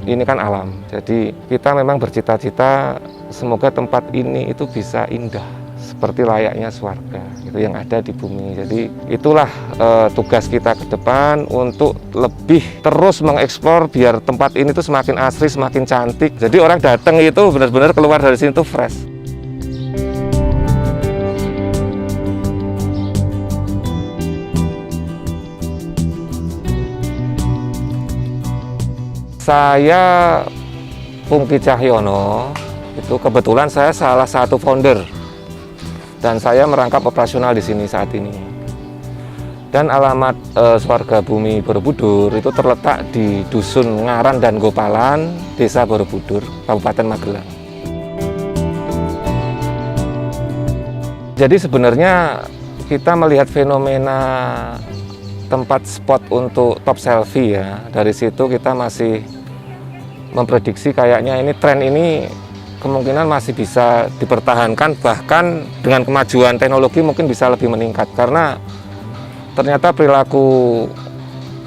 ini kan alam. Jadi kita memang bercita-cita semoga tempat ini itu bisa indah seperti layaknya surga gitu yang ada di bumi. Jadi itulah tugas kita ke depan untuk lebih terus mengeksplor biar tempat ini tuh semakin asri, semakin cantik. Jadi orang datang itu benar-benar keluar dari sini tuh fresh. Saya Pungki Cahyono, itu kebetulan saya salah satu founder dan saya merangkap operasional di sini saat ini. Dan alamat Surga Bumi Borobudur itu terletak di Dusun Ngaran dan Gopalan, Desa Borobudur, Kabupaten Magelang. Jadi sebenarnya kita melihat fenomena tempat spot untuk top selfie ya. Dari situ kita masih memprediksi kayaknya ini tren ini kemungkinan masih bisa dipertahankan, bahkan dengan kemajuan teknologi mungkin bisa lebih meningkat karena ternyata perilaku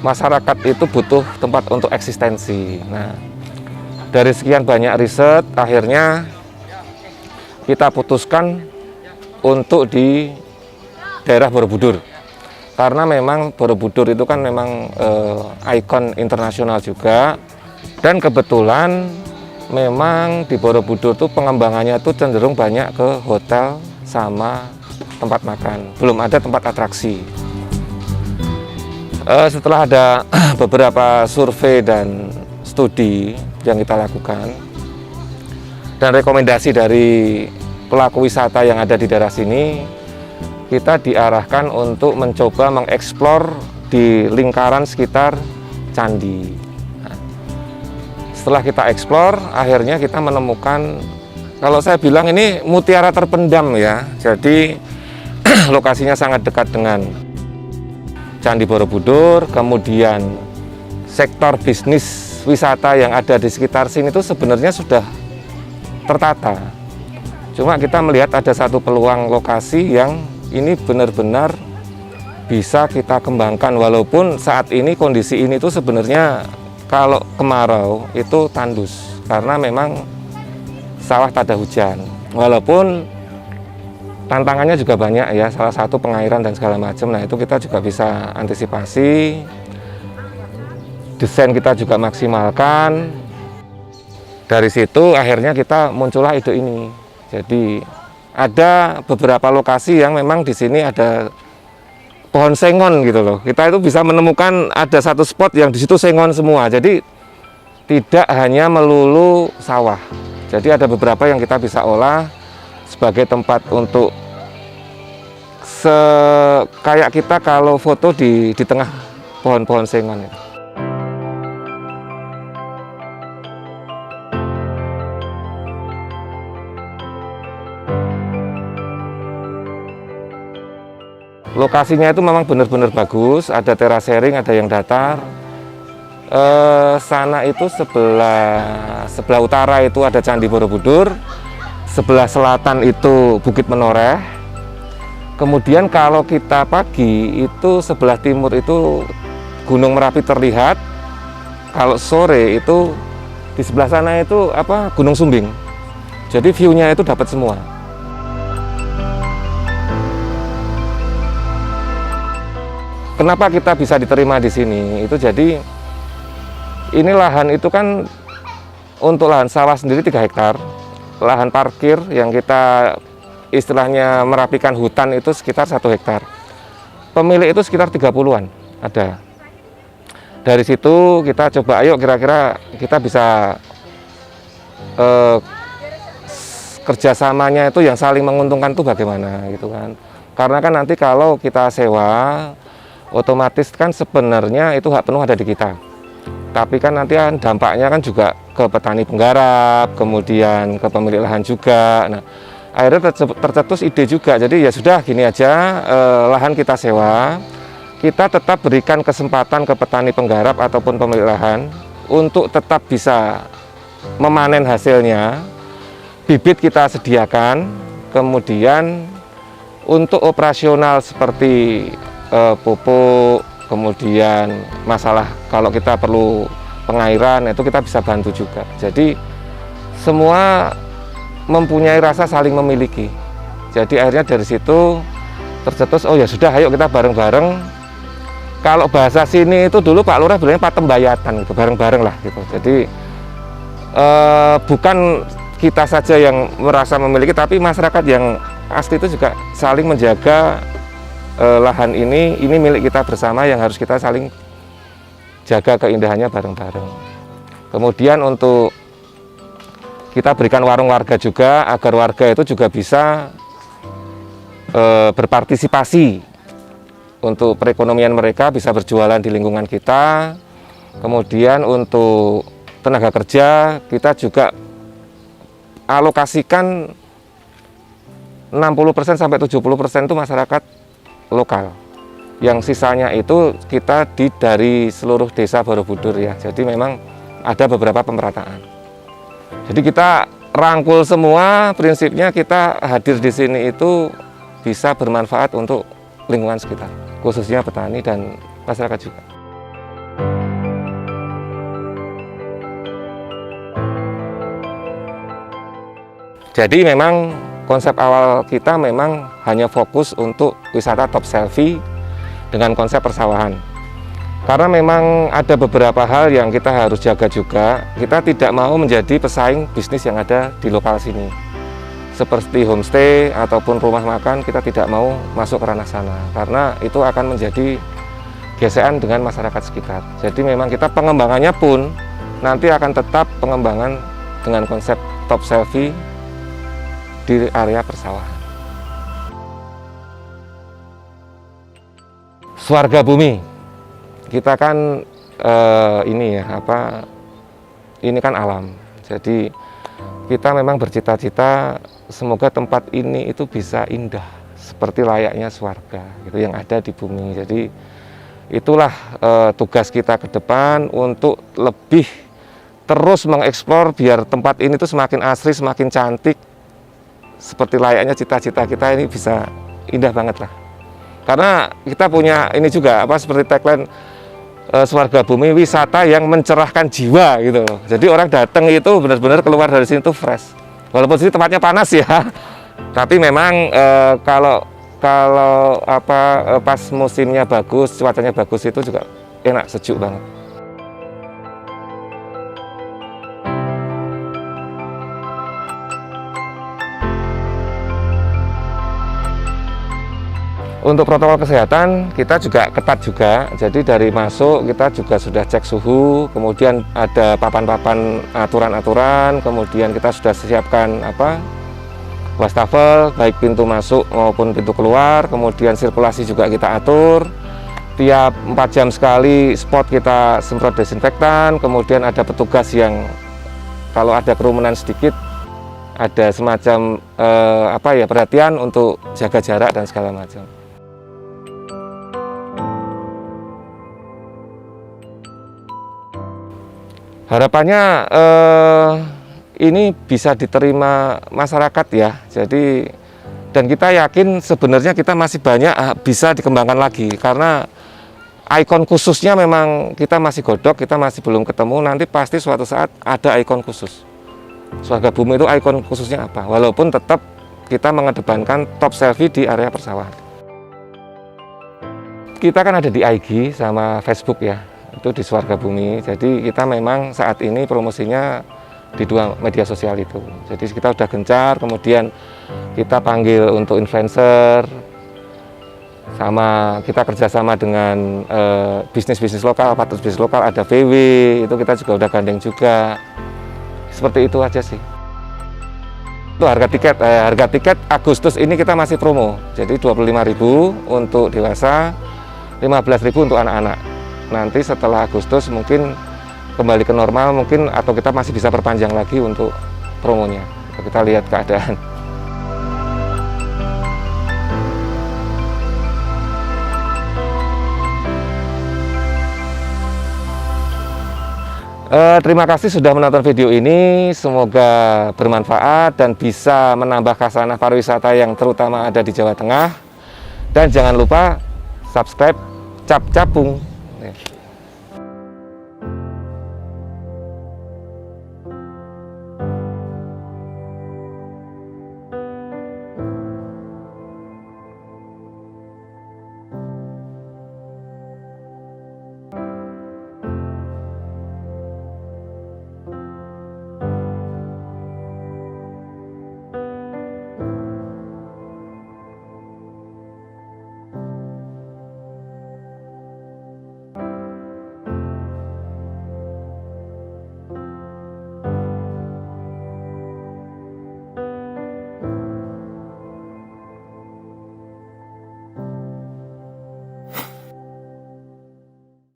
masyarakat itu butuh tempat untuk eksistensi. Nah, dari sekian banyak riset akhirnya kita putuskan untuk di daerah Borobudur. Karena memang Borobudur itu kan memang ikon internasional juga. Dan kebetulan memang di Borobudur tuh pengembangannya tuh cenderung banyak ke hotel sama tempat makan. Belum ada tempat atraksi. Setelah ada beberapa survei dan studi yang kita lakukan dan rekomendasi dari pelaku wisata yang ada di daerah sini, kita diarahkan untuk mencoba mengeksplor di lingkaran sekitar candi. Setelah kita eksplor, akhirnya kita menemukan, kalau saya bilang ini mutiara terpendam ya. Jadi lokasinya sangat dekat dengan Candi Borobudur, kemudian sektor bisnis wisata yang ada di sekitar sini itu sebenarnya sudah tertata. Cuma kita melihat ada satu peluang lokasi yang ini benar-benar bisa kita kembangkan, walaupun saat ini kondisi ini tuh sebenarnya kalau kemarau itu tandus karena memang sawah tak ada hujan. Walaupun tantangannya juga banyak ya, salah satu pengairan dan segala macam. Nah itu kita juga bisa antisipasi. Desain kita juga maksimalkan. Dari situ akhirnya kita muncullah ide ini. Jadi ada beberapa lokasi yang memang di sini ada pohon sengon gitu loh. Kita itu bisa menemukan ada satu spot yang di situ sengon semua. Jadi tidak hanya melulu sawah. Jadi ada beberapa yang kita bisa olah sebagai tempat untuk kayak kita kalau foto di tengah pohon-pohon sengon itu. Lokasinya itu memang benar-benar bagus, ada terasering, ada yang datar. Sana itu sebelah utara itu ada Candi Borobudur, sebelah selatan itu Bukit Menoreh. Kemudian kalau kita pagi itu sebelah timur itu Gunung Merapi terlihat. Kalau sore itu di sebelah sana itu Gunung Sumbing. Jadi view-nya itu dapat semua. Kenapa kita bisa diterima di sini? Itu jadi ini lahan itu kan untuk lahan sawah sendiri 3 hektar. Lahan parkir yang kita istilahnya merapikan hutan itu sekitar 1 hektar. Pemilik itu sekitar 30-an ada. Dari situ kita coba ayo kira-kira kita bisa kerjasamanya itu yang saling menguntungkan itu bagaimana gitu kan. Karena kan nanti kalau kita sewa otomatis kan sebenarnya itu hak penuh ada di kita. Tapi kan nanti kan dampaknya kan juga ke petani penggarap, kemudian ke pemilik lahan juga. Nah, akhirnya tercetus ide juga. Jadi ya sudah gini aja, lahan kita sewa, kita tetap berikan kesempatan ke petani penggarap ataupun pemilik lahan untuk tetap bisa memanen hasilnya. Bibit kita sediakan, kemudian untuk operasional seperti pupuk, kemudian masalah kalau kita perlu pengairan, itu kita bisa bantu juga. Jadi semua mempunyai rasa saling memiliki. Jadi akhirnya dari situ tercetus, oh ya sudah, ayo kita bareng-bareng. Kalau bahasa sini itu dulu Pak Lurah bilangnya patembayatan gitu, bareng-bareng lah gitu. Jadi bukan kita saja yang merasa memiliki, tapi masyarakat yang asli itu juga saling menjaga lahan ini milik kita bersama yang harus kita saling jaga keindahannya bareng-bareng. Kemudian untuk kita berikan warung warga juga, agar warga itu juga bisa berpartisipasi untuk perekonomian mereka, bisa berjualan di lingkungan kita. Kemudian untuk tenaga kerja kita juga alokasikan 60% sampai 70% itu masyarakat lokal. Yang sisanya itu kita dari seluruh desa Borobudur ya. Jadi memang ada beberapa pemerataan. Jadi kita rangkul semua, prinsipnya kita hadir di sini itu bisa bermanfaat untuk lingkungan sekitar, khususnya petani dan masyarakat juga. Jadi memang konsep awal kita memang hanya fokus untuk wisata top selfie dengan konsep persawahan. Karena memang ada beberapa hal yang kita harus jaga juga. Kita tidak mau menjadi pesaing bisnis yang ada di lokal sini. Seperti homestay ataupun rumah makan, kita tidak mau masuk ke ranah sana. Karena itu akan menjadi gesekan dengan masyarakat sekitar. Jadi memang kita pengembangannya pun nanti akan tetap pengembangan dengan konsep top selfie di area persawahan. Swarga bumi. Kita kan ini kan alam. Jadi kita memang bercita-cita semoga tempat ini itu bisa indah seperti layaknya swarga gitu yang ada di bumi. Jadi itulah tugas kita ke depan untuk lebih terus mengeksplor biar tempat ini tuh semakin asri, semakin cantik seperti layaknya cita-cita kita ini bisa indah banget lah. Karena kita punya ini juga seperti tagline Swarga Bumi, wisata yang mencerahkan jiwa gitu loh. Jadi orang datang itu benar-benar keluar dari sini tuh fresh. Walaupun sini tempatnya panas ya, tapi memang kalau pas musimnya bagus, cuacanya bagus itu juga enak, sejuk banget. Untuk protokol kesehatan kita juga ketat juga, jadi dari masuk kita juga sudah cek suhu, kemudian ada papan-papan aturan-aturan, kemudian kita sudah siapkan wastafel baik pintu masuk maupun pintu keluar, kemudian sirkulasi juga kita atur, tiap 4 jam sekali spot kita semprot desinfektan, kemudian ada petugas yang kalau ada kerumunan sedikit ada semacam perhatian untuk jaga jarak dan segala macam. Harapannya ini bisa diterima masyarakat ya. Jadi dan kita yakin sebenarnya kita masih banyak bisa dikembangkan lagi karena ikon khususnya memang kita masih godok, kita masih belum ketemu. Nanti pasti suatu saat ada ikon khusus. Swarga Bumi itu ikon khususnya apa? Walaupun tetap kita mengedepankan top selfie di area persawahan. Kita kan ada di IG sama Facebook ya. Itu di Swarga Bumi. Jadi kita memang saat ini promosinya di 2 media sosial itu. Jadi kita udah gencar, kemudian kita panggil untuk influencer, sama kita kerjasama dengan bisnis-bisnis lokal, partner bisnis lokal, ada VW, itu kita juga udah gandeng juga. Seperti itu aja sih. Itu harga tiket Agustus ini kita masih promo. Jadi 25.000 untuk dewasa, 15.000 untuk anak-anak. Nanti setelah Agustus mungkin kembali ke normal mungkin, atau kita masih bisa perpanjang lagi untuk promonya. Kita lihat keadaan. Terima kasih sudah menonton video ini, semoga bermanfaat dan bisa menambah khasanah pariwisata yang terutama ada di Jawa Tengah. Dan jangan lupa subscribe Cap Capung.